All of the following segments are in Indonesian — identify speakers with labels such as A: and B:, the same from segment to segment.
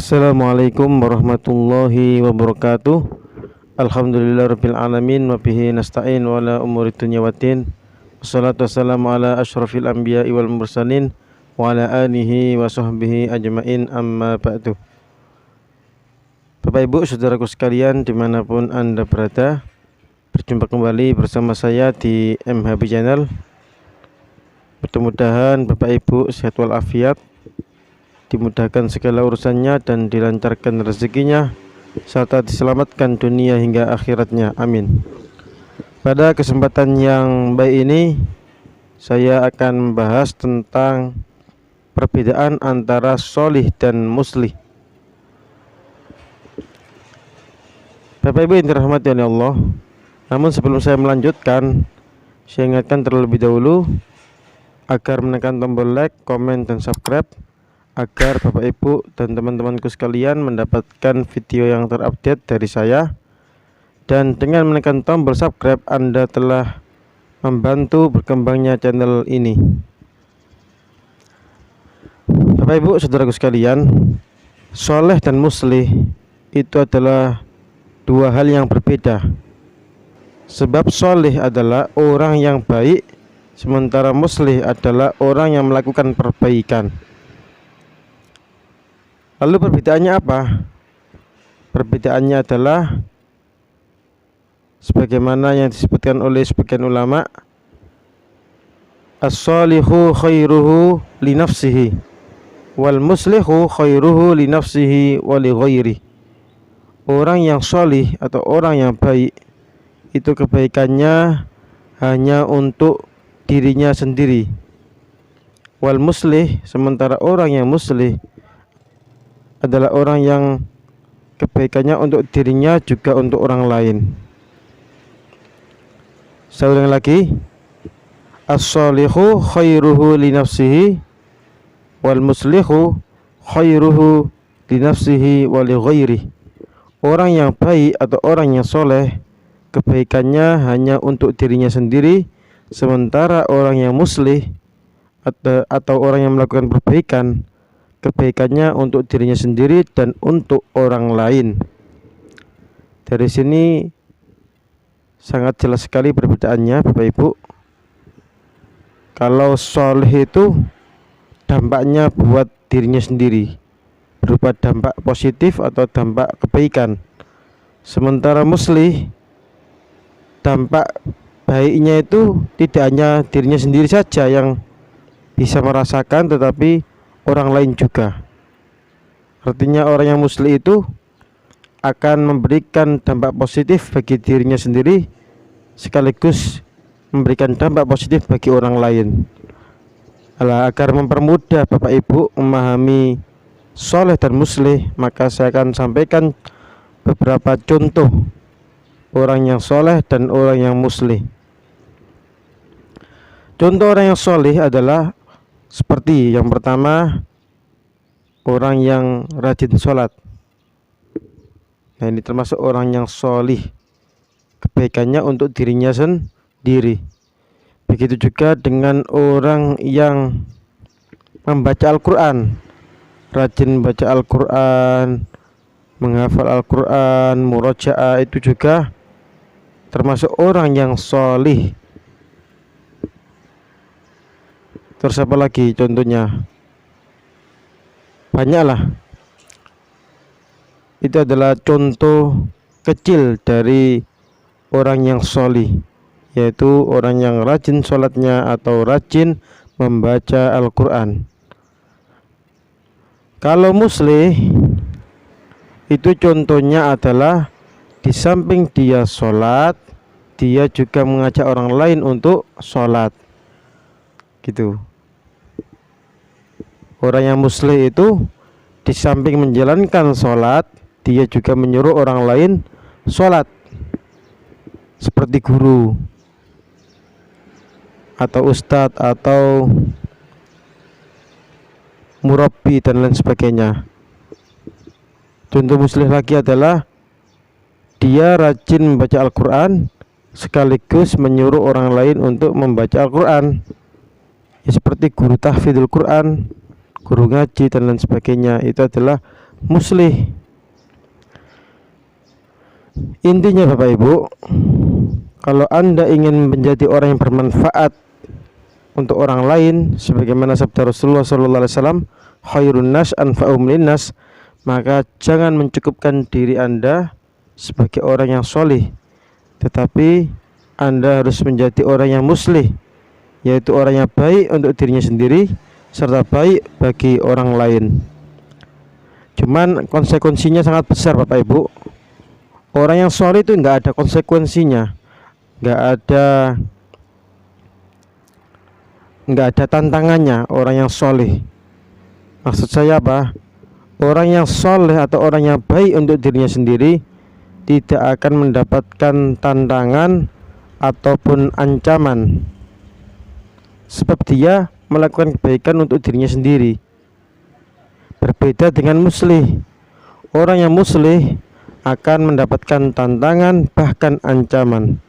A: Assalamualaikum warahmatullahi wabarakatuh. Alhamdulillahirabbil alamin wa bihi nasta'in wa ala umuri dunya waddin. Wassalatu wassalamu ala asyrafil anbiya'i wal mursalin wa ala alihi wa sahbihi ajmain, amma ba'du. Bapak Ibu saudaraku sekalian dimanapun Anda berada, berjumpa kembali bersama saya di MHB Channel. Mudah-mudahan Bapak Ibu sehat walafiat, dimudahkan segala urusannya dan dilancarkan rezekinya, serta diselamatkan dunia hingga akhiratnya, amin. Pada kesempatan yang baik ini, saya akan membahas tentang perbedaan antara sholih dan muslih. Bapak Ibu yang dirahmati oleh Allah, namun sebelum saya melanjutkan, saya ingatkan terlebih dahulu agar menekan tombol like, komen, dan subscribe, agar Bapak Ibu dan teman-temanku sekalian mendapatkan video yang terupdate dari saya. Dan dengan menekan tombol subscribe, Anda telah membantu berkembangnya channel ini. Bapak Ibu saudaraku sekalian, soleh dan muslih itu adalah dua hal yang berbeda. Sebab soleh adalah orang yang baik, sementara muslih adalah orang yang melakukan perbaikan. Lalu perbedaannya apa? Perbedaannya adalah sebagaimana yang disebutkan oleh sebagian ulama, as-sholihu khairuhu li nafsihi wal muslihu khairuhu li nafsihi wa li ghairi. Orang yang sholih atau orang yang baik itu kebaikannya hanya untuk dirinya sendiri. Wal muslih, sementara orang yang muslih adalah orang yang kebaikannya untuk dirinya juga untuk orang lain. Saya ulang lagi, as-sholihu khairuhu li nafsihi wal muslihu khairuhu li nafsihi wa li ghairi. Orang yang baik atau orang yang soleh, kebaikannya hanya untuk dirinya sendiri, sementara orang yang muslih atau orang yang melakukan perbaikan, kebaikannya untuk dirinya sendiri dan untuk orang lain. Dari sini sangat jelas sekali perbedaannya, Bapak Ibu. Kalau soleh itu dampaknya buat dirinya sendiri, berupa dampak positif atau dampak kebaikan. Sementara muslih, dampak baiknya itu tidak hanya dirinya sendiri saja yang bisa merasakan, tetapi orang lain juga. Artinya orang yang muslih itu akan memberikan dampak positif bagi dirinya sendiri, sekaligus memberikan dampak positif bagi orang lain. Agar mempermudah Bapak Ibu memahami soleh dan muslih, maka saya akan sampaikan beberapa contoh orang yang soleh dan orang yang muslih. Contoh orang yang soleh adalah seperti yang pertama, orang yang rajin sholat. Nah, ini termasuk orang yang solih, kebaikannya untuk dirinya sendiri. Begitu juga dengan orang yang membaca Al-Quran, rajin baca Al-Quran, menghafal Al-Quran, murojaah, itu juga termasuk orang yang solih. Terus apa lagi contohnya? Banyaklah. Itu adalah contoh kecil dari orang yang solih, yaitu orang yang rajin sholatnya atau rajin membaca Al-Quran. Kalau muslih, itu contohnya adalah di samping dia sholat, dia juga mengajak orang lain untuk sholat, gitu. Orang yang muslih itu di samping menjalankan sholat, dia juga menyuruh orang lain sholat, seperti guru atau ustadz atau murabbi dan lain sebagainya. Contoh muslih lagi adalah dia rajin membaca Al-Quran, sekaligus menyuruh orang lain untuk membaca Al-Quran, ya, seperti guru tahfidzul Quran, guru ngaji dan lain sebagainya. Itu adalah muslih. Intinya Bapak Ibu, kalau Anda ingin menjadi orang yang bermanfaat untuk orang lain, sebagaimana sabda Rasulullah SAW, khairun nas anfa'uhum linnas, maka jangan mencukupkan diri Anda sebagai orang yang solih, tetapi Anda harus menjadi orang yang muslih, yaitu orang yang baik untuk dirinya sendiri serta baik bagi orang lain. Cuman konsekuensinya sangat besar Bapak Ibu. Orang yang solih itu nggak ada konsekuensinya, nggak ada tantangannya. Orang yang solih, maksud saya apa? Orang yang soleh atau orang yang baik untuk dirinya sendiri tidak akan mendapatkan tantangan ataupun ancaman, sebab dia melakukan kebaikan untuk dirinya sendiri. Berbeda dengan muslih. Orang yang muslih akan mendapatkan tantangan bahkan ancaman.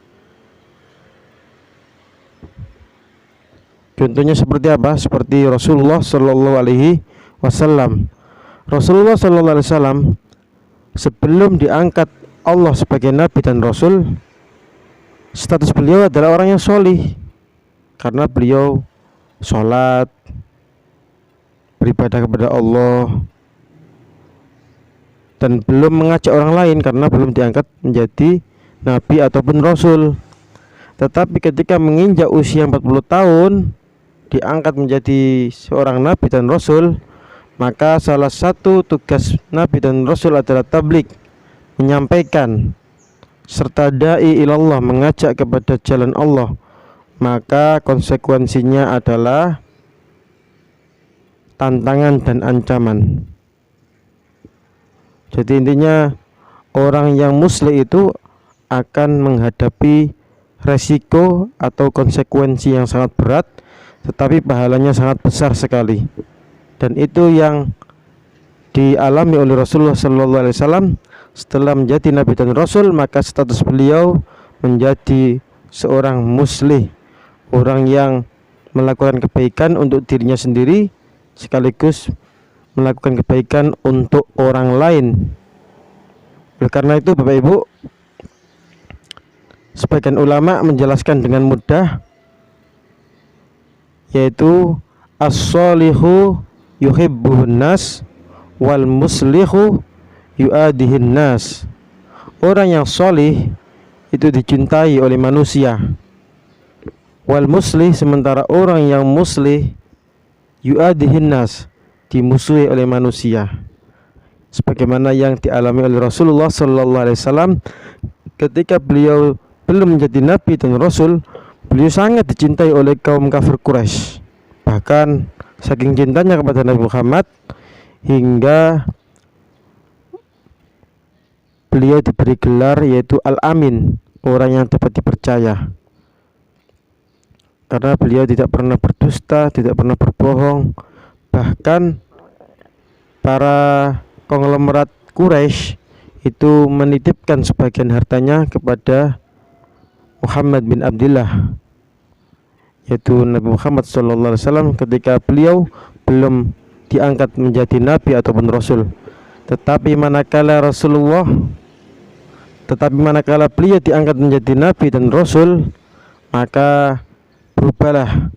A: Contohnya seperti apa? Seperti Rasulullah Shallallahu Alaihi Wasallam. Rasulullah Shallallahu Alaihi Wasallam sebelum diangkat Allah sebagai Nabi dan Rasul, status beliau adalah orang yang solih, karena beliau sholat, beribadah kepada Allah, dan belum mengajak orang lain karena belum diangkat menjadi Nabi ataupun Rasul. Tetapi ketika menginjak usia 40 tahun, diangkat menjadi seorang Nabi dan Rasul, maka salah satu tugas Nabi dan Rasul adalah tabligh, menyampaikan, serta da'i ilallah, mengajak kepada jalan Allah. Maka konsekuensinya adalah tantangan dan ancaman. Jadi intinya, orang yang muslih itu akan menghadapi resiko atau konsekuensi yang sangat berat, tetapi pahalanya sangat besar sekali. Dan itu yang dialami oleh Rasulullah SAW. Setelah menjadi Nabi dan Rasul, maka status beliau menjadi seorang muslih, orang yang melakukan kebaikan untuk dirinya sendiri sekaligus melakukan kebaikan untuk orang lain. Oleh karena itu Bapak Ibu, sebagian ulama menjelaskan dengan mudah, yaitu as-solihu yuhibbuhun nas wal muslihu yu'adihin nas. Orang yang solih itu dicintai oleh manusia, wal muslih, sementara orang yang muslih yu'adihin nas, dimusuhi oleh manusia. Sebagaimana yang dialami oleh Rasulullah SAW ketika beliau belum menjadi Nabi dan Rasul, beliau sangat dicintai oleh kaum kafir Quraisy. Bahkan saking cintanya kepada Nabi Muhammad hingga beliau diberi gelar yaitu Al-Amin, orang yang dapat dipercaya, karena beliau tidak pernah berdusta, tidak pernah berbohong. Bahkan para konglomerat Quraisy itu menitipkan sebagian hartanya kepada Muhammad bin Abdullah, yaitu Nabi Muhammad SAW, ketika beliau belum diangkat menjadi Nabi ataupun Rasul. Tetapi manakala beliau diangkat menjadi Nabi dan Rasul, maka berubahlah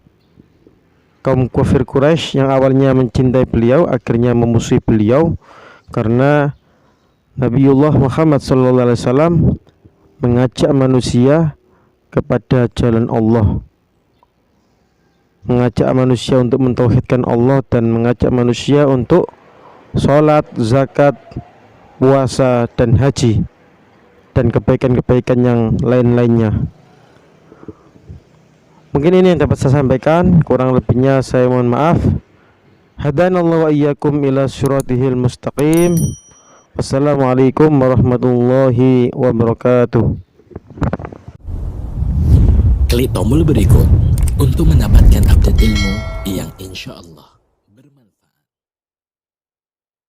A: kaum kafir Quraisy yang awalnya mencintai beliau akhirnya memusuhi beliau, karena Nabiullah Muhammad SAW mengajak manusia kepada jalan Allah, mengajak manusia untuk mentauhidkan Allah, dan mengajak manusia untuk sholat, zakat, puasa, dan haji, dan kebaikan-kebaikan yang lain-lainnya. Mungkin ini yang dapat saya sampaikan, kurang lebihnya saya mohon maaf. Hadanallahu wa iyyakum ila syiratihil mustaqim. Wassalamualaikum warahmatullahi wabarakatuh.
B: Klik tombol berikut untuk mendapatkan update ilmu yang insya Allah